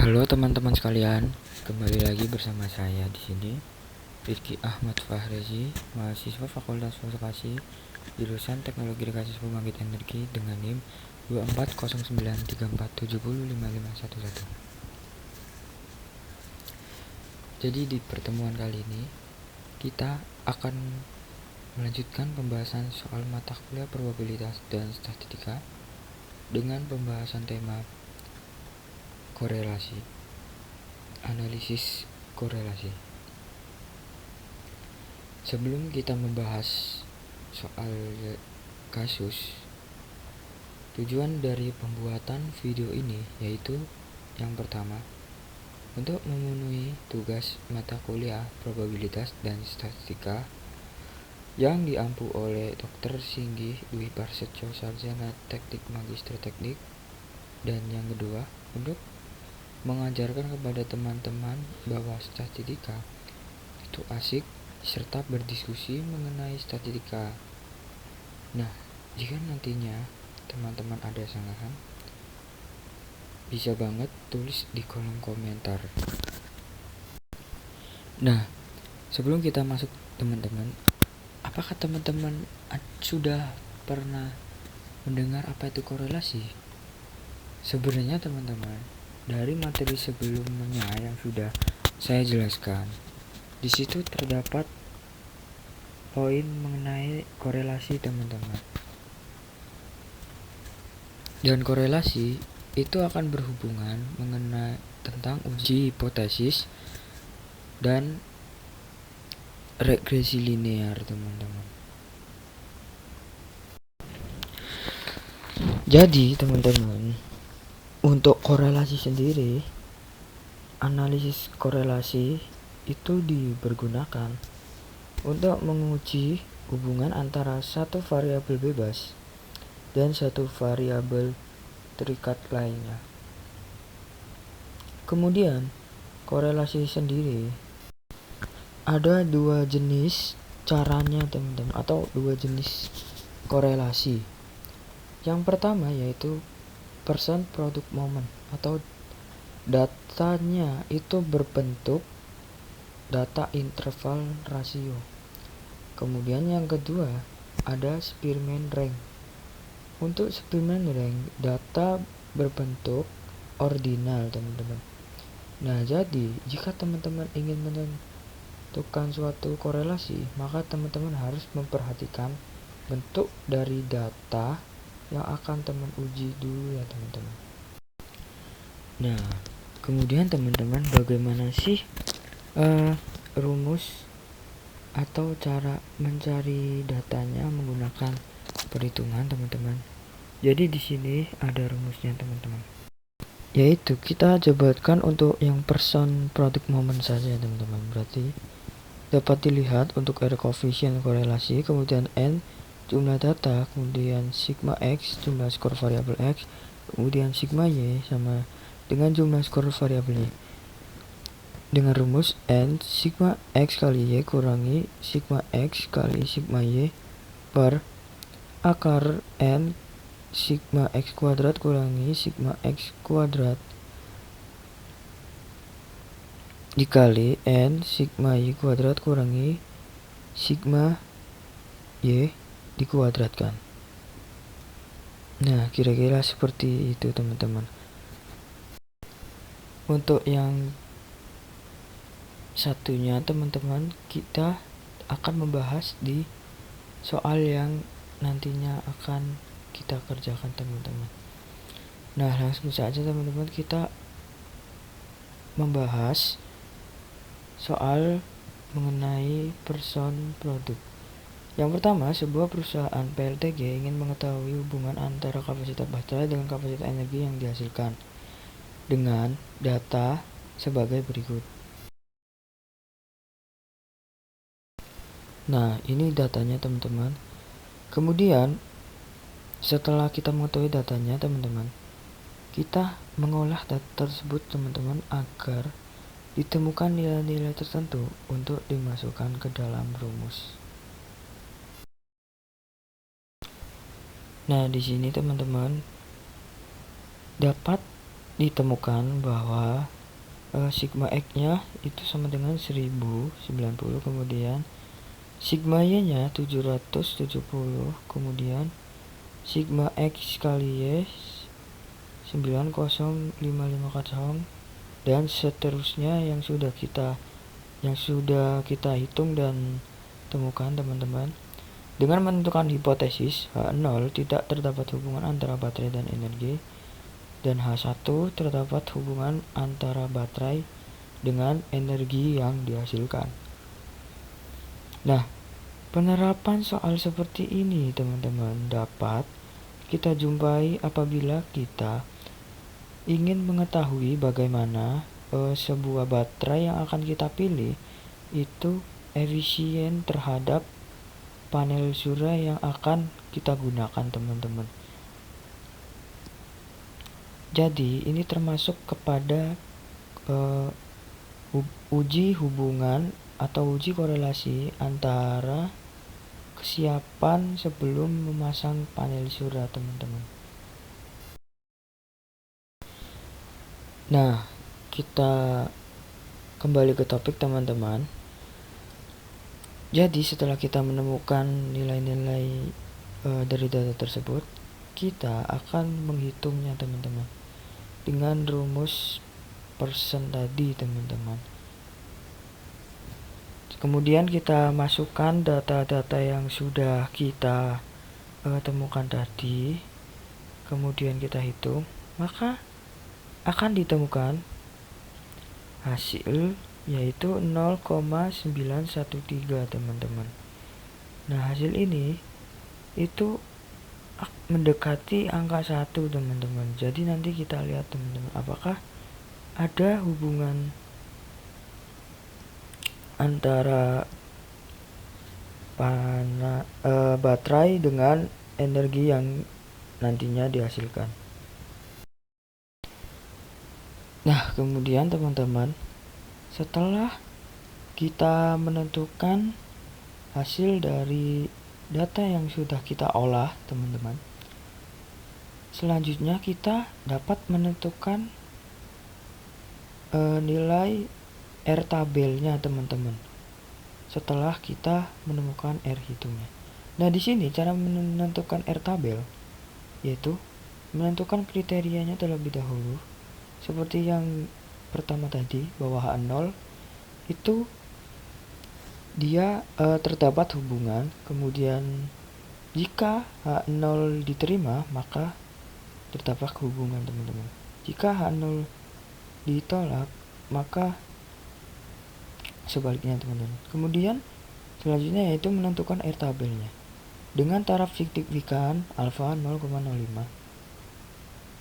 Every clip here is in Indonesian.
Halo teman-teman sekalian, kembali lagi bersama saya di sini, Rizky Ahmad Fahrezi, mahasiswa Fakultas Farmasi, jurusan Teknologi Rekayasa Pembangkit Energi dengan NIM 2409347055511. Jadi di pertemuan kali ini kita akan melanjutkan pembahasan soal mata kuliah probabilitas dan statistika dengan pembahasan tema korelasi, analisis korelasi. Sebelum kita membahas soal kasus, tujuan dari pembuatan video ini yaitu yang pertama, untuk memenuhi tugas mata kuliah probabilitas dan statistika yang diampu oleh Dr. Singgih Dwi Prasetyo Sarjana Teknik Magister Teknik, dan yang kedua, untuk mengajarkan kepada teman-teman bahwa statistika itu asik serta berdiskusi mengenai statistika. Nah, jika nantinya teman-teman ada sanggahan, bisa banget tulis di kolom komentar. Nah, sebelum kita masuk teman-teman, apakah teman-teman sudah pernah mendengar apa itu korelasi? Sebenarnya teman-teman, dari materi sebelumnya yang sudah saya jelaskan, di situ terdapat poin mengenai korelasi teman-teman. Dan korelasi itu akan berhubungan mengenai tentang uji hipotesis dan regresi linear teman-teman. Jadi teman-teman, untuk korelasi sendiri, analisis korelasi itu dipergunakan untuk menguji hubungan antara satu variabel bebas dan satu variabel terikat lainnya. Kemudian, korelasi sendiri ada dua jenis caranya teman-teman, atau dua jenis korelasi. Yang pertama yaitu percent product moment, atau datanya itu berbentuk data interval rasio. Kemudian yang kedua ada Spearman rank. Untuk Spearman rank, data berbentuk ordinal teman-teman. Nah, jadi jika teman-teman ingin menentukan suatu korelasi, maka teman-teman harus memperhatikan bentuk dari data yang akan teman uji dulu ya teman-teman. Nah, kemudian teman-teman, bagaimana sih rumus atau cara mencari datanya menggunakan perhitungan teman-teman? Jadi di sini ada rumusnya teman-teman, yaitu kita jabarkan untuk yang percent product moment saja teman-teman. Berarti dapat dilihat untuk R koefisien korelasi, kemudian N jumlah data, kemudian sigma X jumlah skor variabel X, kemudian sigma Y sama dengan jumlah skor variabel Y, dengan rumus N sigma X kali Y kurangi sigma X kali sigma Y per akar N sigma X kuadrat kurangi sigma X kuadrat dikali N sigma Y kuadrat kurangi sigma Y dikuadratkan. Nah, kira-kira seperti itu teman-teman. Untuk yang satunya teman-teman, kita akan membahas di soal yang nantinya akan kita kerjakan teman-teman. Nah, langsung saja teman-teman, kita membahas soal mengenai percent produk. Yang pertama, sebuah perusahaan PLTG ingin mengetahui hubungan antara kapasitas baterai dengan kapasitas energi yang dihasilkan dengan data sebagai berikut. Nah, ini datanya teman-teman. Kemudian setelah kita mengetahui datanya teman-teman, kita mengolah data tersebut teman-teman agar ditemukan nilai-nilai tertentu untuk dimasukkan ke dalam rumus. Nah, di sini teman-teman dapat ditemukan bahwa sigma X-nya itu sama dengan 1090, kemudian sigma Y-nya 770, kemudian sigma X kali Y 90550, dan seterusnya yang sudah kita hitung dan temukan, teman-teman. Dengan menentukan hipotesis H0 tidak terdapat hubungan antara baterai dan energi, dan H1 terdapat hubungan antara baterai dengan energi yang dihasilkan. Nah, penerapan soal seperti ini, teman-teman, dapat kita jumpai apabila kita ingin mengetahui bagaimana sebuah baterai yang akan kita pilih itu efisien terhadap panel surya yang akan kita gunakan, teman-teman. Jadi ini termasuk kepada uji hubungan atau uji korelasi antara kesiapan sebelum memasang panel surya, teman-teman. Nah, kita kembali ke topik, teman-teman. Jadi setelah kita menemukan nilai-nilai dari data tersebut, kita akan menghitungnya, teman-teman, dengan rumus persen tadi, teman-teman. Kemudian kita masukkan data-data yang sudah kita temukan tadi, kemudian kita hitung, maka akan ditemukan hasil yaitu 0,913, teman-teman. Nah, hasil ini itu mendekati angka 1, teman-teman. Jadi nanti kita lihat, teman-teman, apakah ada hubungan antara baterai dengan energi yang nantinya dihasilkan. Nah, kemudian, teman-teman, setelah kita menentukan hasil dari data yang sudah kita olah, teman-teman, selanjutnya kita dapat menentukan nilai R tabelnya, teman-teman, setelah kita menemukan R hitungnya. Nah, di sini cara menentukan R tabel yaitu menentukan kriterianya terlebih dahulu, seperti yang pertama tadi, bahwa H0 itu dia terdapat hubungan. Kemudian jika H0 diterima, maka terdapat hubungan, teman-teman. Jika H0 ditolak, maka sebaliknya, teman-teman. Kemudian selanjutnya yaitu menentukan R tabelnya dengan taraf signifikan alfa 0,05.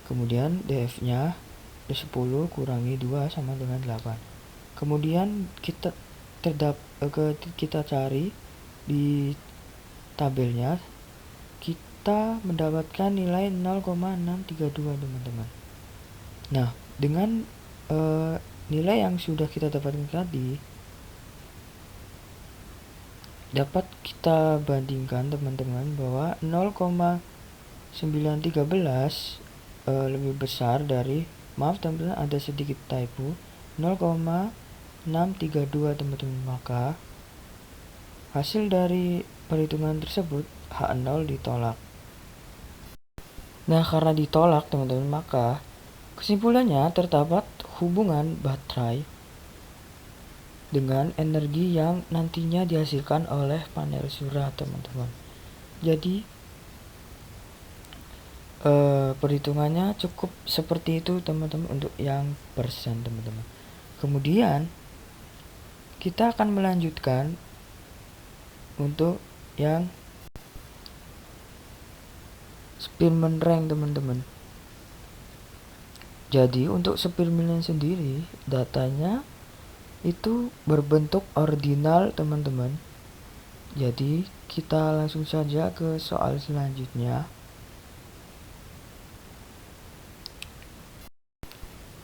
Kemudian DF-nya 10 kurangi 2 sama dengan 8. Kemudian kita cari di tabelnya, kita mendapatkan nilai 0,632, teman-teman. Nah, dengan nilai yang sudah kita dapatkan tadi, dapat kita bandingkan, teman-teman, bahwa 0,913 lebih besar dari, maaf, teman-teman, ada sedikit typo, 0,632, teman-teman. Maka hasil dari perhitungan tersebut H0 ditolak. Nah, karena ditolak, teman-teman, maka kesimpulannya terdapat hubungan baterai dengan energi yang nantinya dihasilkan oleh panel surya, teman-teman. Jadi perhitungannya cukup seperti itu, teman-teman, untuk yang persen, teman-teman. Kemudian kita akan melanjutkan untuk yang Spearman rank, teman-teman. Jadi untuk Spearman sendiri, datanya itu berbentuk ordinal, teman-teman. Jadi kita langsung saja ke soal selanjutnya,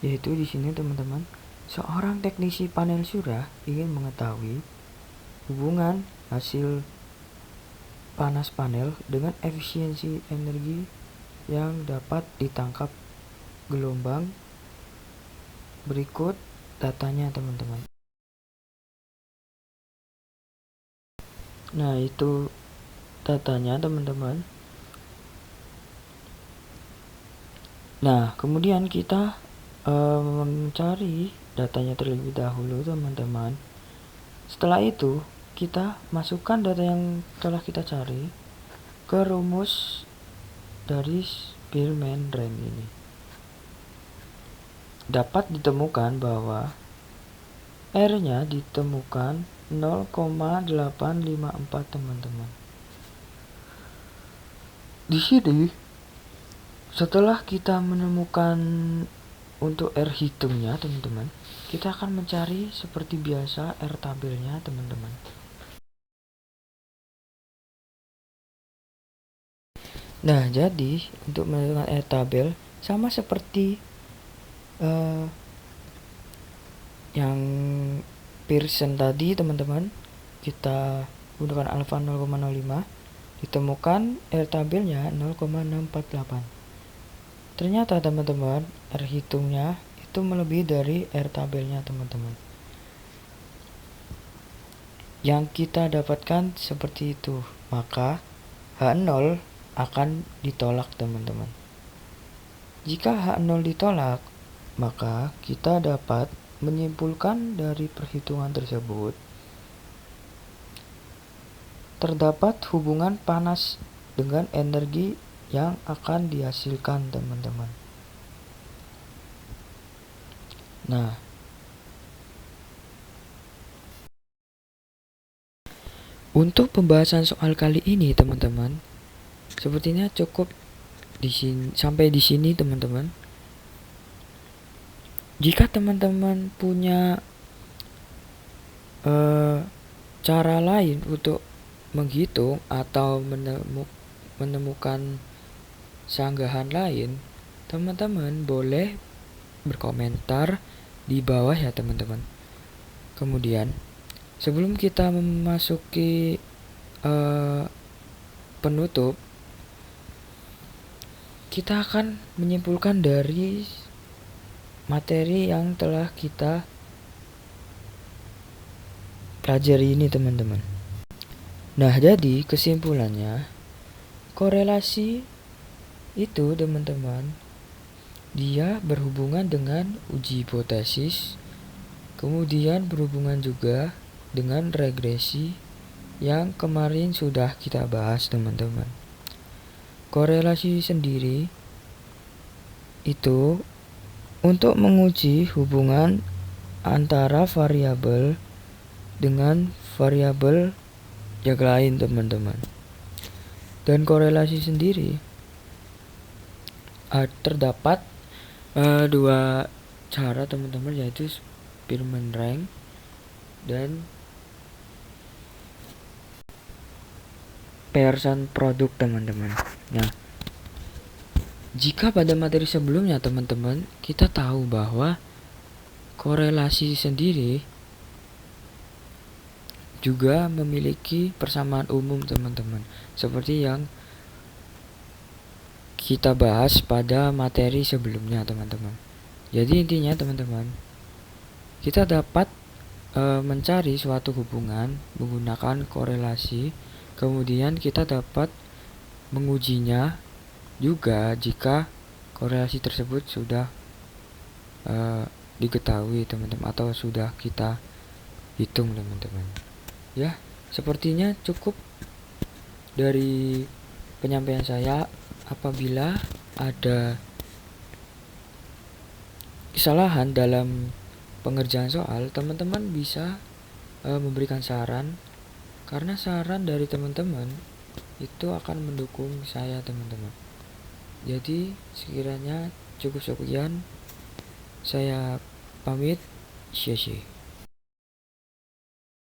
yaitu di sini, teman-teman, seorang teknisi panel surya ingin mengetahui hubungan hasil panas panel dengan efisiensi energi yang dapat ditangkap gelombang berikut datanya teman-teman. Nah, itu datanya teman-teman. Nah, kemudian kita mencari datanya terlebih dahulu teman-teman. Setelah itu kita masukkan data yang telah kita cari ke rumus dari Spearman Rank ini. Dapat ditemukan bahwa R-nya ditemukan 0,854 teman-teman. Di sini setelah kita menemukan untuk R hitungnya teman-teman, kita akan mencari seperti biasa R tabelnya teman-teman. Nah, jadi untuk menentukan R tabel sama seperti yang Pearson tadi teman-teman, kita gunakan alfa 0,05, ditemukan R tabelnya 0,648. Ternyata teman-teman, R hitungnya itu melebihi dari R tabelnya teman-teman. Yang kita dapatkan seperti itu, maka H0 akan ditolak teman-teman. Jika H0 ditolak, maka kita dapat menyimpulkan dari perhitungan tersebut terdapat hubungan panas dengan energi yang akan dihasilkan teman-teman. Nah, untuk pembahasan soal kali ini teman-teman, sepertinya cukup sampai di sini teman-teman. Jika teman-teman punya cara lain untuk menghitung atau menemukan sanggahan lain, teman-teman boleh berkomentar di bawah ya teman-teman. Kemudian sebelum kita memasuki penutup, kita akan menyimpulkan dari materi yang telah kita pelajari ini teman-teman. Nah, jadi kesimpulannya, korelasi itu teman-teman, dia berhubungan dengan uji hipotesis, kemudian berhubungan juga dengan regresi yang kemarin sudah kita bahas teman-teman. Korelasi sendiri itu untuk menguji hubungan antara variabel dengan variabel yang lain teman-teman. Dan korelasi sendiri terdapat dua cara teman-teman, yaitu Spearman Rank dan Pearson produk teman-teman. Nah, jika pada materi sebelumnya teman-teman kita tahu bahwa korelasi sendiri juga memiliki persamaan umum teman-teman, seperti yang kita bahas pada materi sebelumnya teman-teman. Jadi intinya teman-teman, kita dapat mencari suatu hubungan menggunakan korelasi, kemudian kita dapat mengujinya juga jika korelasi tersebut sudah diketahui teman-teman, atau sudah kita hitung teman-teman. Ya, sepertinya cukup dari penyampaian saya. Apabila ada kesalahan dalam pengerjaan soal, teman-teman bisa memberikan saran, karena saran dari teman-teman itu akan mendukung saya teman-teman. Jadi sekiranya cukup sekian, saya pamit. Xie xie.